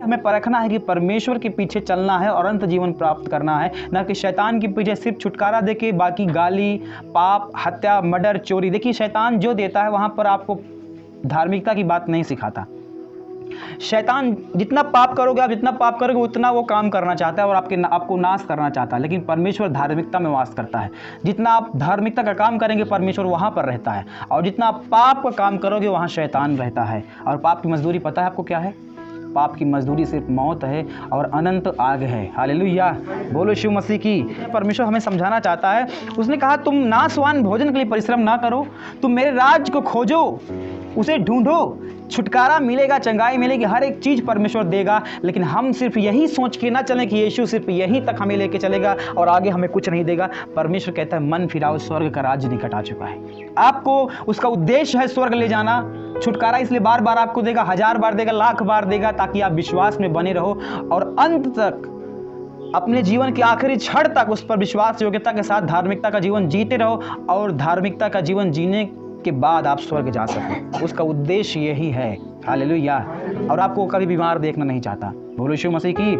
हमें परखना है कि परमेश्वर के पीछे चलना है और अनंत जीवन प्राप्त करना है, ना कि शैतान के पीछे सिर्फ छुटकारा देके बाकी गाली, पाप, हत्या, मर्डर, चोरी। देखिए शैतान जो देता है वहाँ पर आपको धार्मिकता की बात नहीं सिखाता। शैतान जितना पाप करोगे, आप जितना पाप करोगे उतना वो काम करना चाहता है और आपको नाश करना चाहता है। लेकिन परमेश्वर धार्मिकता में वास करता है। जितना आप धार्मिकता का काम करेंगे परमेश्वर वहाँ पर रहता है, और जितना आप पाप का काम करोगे वहाँ शैतान रहता है। और पाप की मजदूरी पता है आपको क्या है? पाप की मजदूरी सिर्फ मौत है और अनंत आग है। हालेलुया, बोलो यीशु मसीह की। परमेश्वर हमें समझाना चाहता है। उसने कहा तुम नाशवान भोजन के लिए परिश्रम ना करो, तुम मेरे राज्य को खोजो, उसे ढूंढो, छुटकारा मिलेगा, चंगाई मिलेगी, हर एक चीज़ परमेश्वर देगा। लेकिन हम सिर्फ यही सोच के ना चलें कि यीशु सिर्फ यहीं तक हमें लेके चलेगा और आगे हमें कुछ नहीं देगा। परमेश्वर कहता है मन फिराओ, स्वर्ग का राज्य निकट आ चुका है। आपको उसका उद्देश्य है स्वर्ग ले जाना। छुटकारा इसलिए बार बार आपको देगा, 1000 बार देगा, लाख बार देगा, ताकि आप विश्वास में बने रहो और अंत तक अपने जीवन के आखिरी क्षण तक उस पर विश्वास योग्यता के साथ धार्मिकता का जीवन जीते रहो, और धार्मिकता का जीवन जीने के बाद आप स्वर्ग जा सकें। उसका उद्देश्य यही है। हालेलुया। और आपको कभी बीमार देखना नहीं चाहता। बोलो यीशु मसीह की।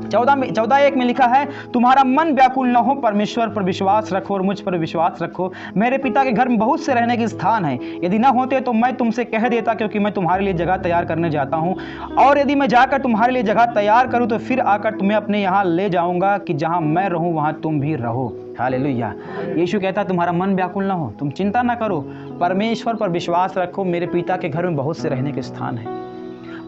14:1 में लिखा है तुम्हारा मन व्याकुल न हो, परमेश्वर पर विश्वास रखो और मुझ पर विश्वास रखो। मेरे पिता के घर में बहुत से रहने के स्थान है, यदि ना होते तो मैं तुमसे कह देता, क्योंकि मैं तुम्हारे लिए जगह तैयार करने जाता हूँ। और यदि मैं जाकर तुम्हारे लिए जगह तैयार करूँ तो फिर आकर तुम्हें अपने यहाँ ले जाऊँगा, कि जहाँ मैं रहूँ वहाँ तुम भी रहो। हालेलुया। यीशु कहता है तुम्हारा मन व्याकुल ना हो, तुम चिंता ना करो, परमेश्वर पर विश्वास रखो। मेरे पिता के घर में बहुत से रहने के स्थान है।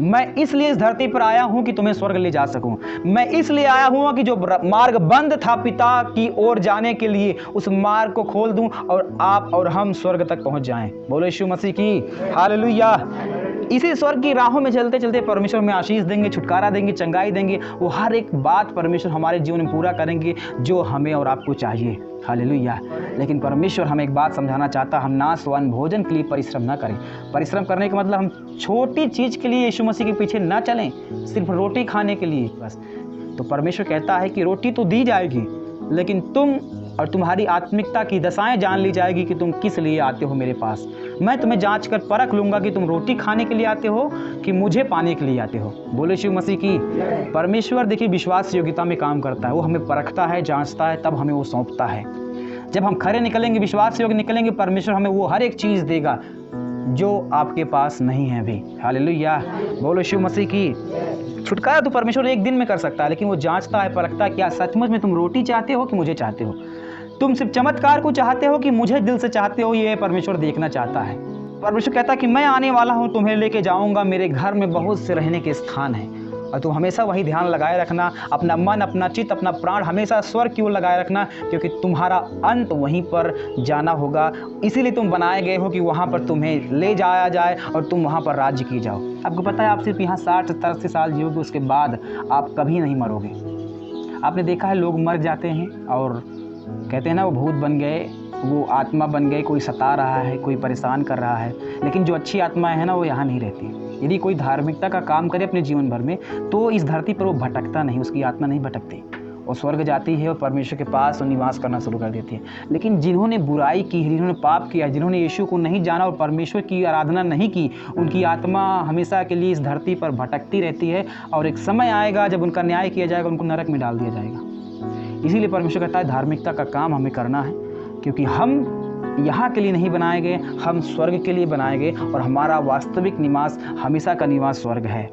मैं इसलिए इस धरती पर आया हूं कि तुम्हें स्वर्ग ले जा सकूं। मैं इसलिए आया हूं कि जो मार्ग बंद था पिता की ओर जाने के लिए, उस मार्ग को खोल दूं और आप और हम स्वर्ग तक पहुंच जाएं। बोलो यीशु मसीह की। हालेलुया। इसी स्वर्ग की राहों में चलते चलते परमेश्वर में आशीष देंगे, छुटकारा देंगे, चंगाई देंगे। वो हर एक बात परमेश्वर हमारे जीवन में पूरा करेंगे जो हमें और आपको चाहिए। हालेलुया। लेकिन परमेश्वर हमें एक बात समझाना चाहता, हम नाशवान भोजन के लिए परिश्रम ना करें। परिश्रम करने का मतलब हम छोटी चीज़ के लिए यीशु मसीह के पीछे ना चलें, सिर्फ रोटी खाने के लिए बस। तो परमेश्वर कहता है कि रोटी तो दी जाएगी, लेकिन तुम और तुम्हारी आत्मिकता की दशाएं जान ली जाएगी कि तुम किस लिए आते हो मेरे पास। मैं तुम्हें जांच कर परख लूंगा कि तुम रोटी खाने के लिए आते हो कि मुझे पाने के लिए आते हो। बोले यीशु मसीह की। परमेश्वर देखिए विश्वास योग्यता में काम करता है। वो हमें परखता है, जांचता है, तब हमें वो सौंपता है। जब हम खरे निकलेंगे, विश्वास योग्य निकलेंगे, परमेश्वर हमें वो हर एक चीज़ देगा जो आपके पास नहीं है भी। हालेलुया। बोलो यीशु मसीह की। छुटकारा तो परमेश्वर एक दिन में कर सकता है, लेकिन वो जांचता है, परखता है क्या सचमुच में तुम रोटी चाहते हो कि मुझे चाहते हो। तुम सिर्फ चमत्कार को चाहते हो कि मुझे दिल से चाहते हो, ये परमेश्वर देखना चाहता है। परमेश्वर कहता है कि मैं आने वाला हूँ, तुम्हें लेके जाऊँगा, मेरे घर में बहुत से रहने के स्थान हैं। और तुम हमेशा वही ध्यान लगाए रखना, अपना मन, अपना चित्त, अपना प्राण हमेशा स्वर्ग की ओर लगाए रखना, क्योंकि तुम्हारा अंत वहीं पर जाना होगा। इसीलिए तुम बनाए गए हो कि वहाँ पर तुम्हें ले जाया जाए और तुम वहाँ पर राज्य की जाओ। आपको पता है आप सिर्फ यहाँ 60-80 साल जियोगे, उसके बाद आप कभी नहीं मरोगे। आपने देखा है लोग मर जाते हैं और कहते हैं ना वो भूत बन गए, वो आत्मा बन गए, कोई सता रहा है, कोई परेशान कर रहा है। लेकिन जो अच्छी आत्माएं हैं ना वो यहाँ नहीं रहती। यदि कोई धार्मिकता का काम करे अपने जीवन भर में तो इस धरती पर वो भटकता नहीं, उसकी आत्मा नहीं भटकती। वो स्वर्ग जाती है और परमेश्वर के पास निवास करना शुरू कर देती है। लेकिन जिन्होंने बुराई की, जिन्होंने पाप किया, जिन्होंने यीशु को नहीं जाना और परमेश्वर की आराधना नहीं की, उनकी आत्मा हमेशा के लिए इस धरती पर भटकती रहती है। और एक समय आएगा जब उनका न्याय किया जाएगा, उनको नरक में डाल दिया जाएगा। इसीलिए परमेश्वर कहता है धार्मिकता का काम हमें करना है, क्योंकि हम यहाँ के लिए नहीं बनाए गए, हम स्वर्ग के लिए बनाए गए और हमारा वास्तविक निवास हमेशा का निवास स्वर्ग है।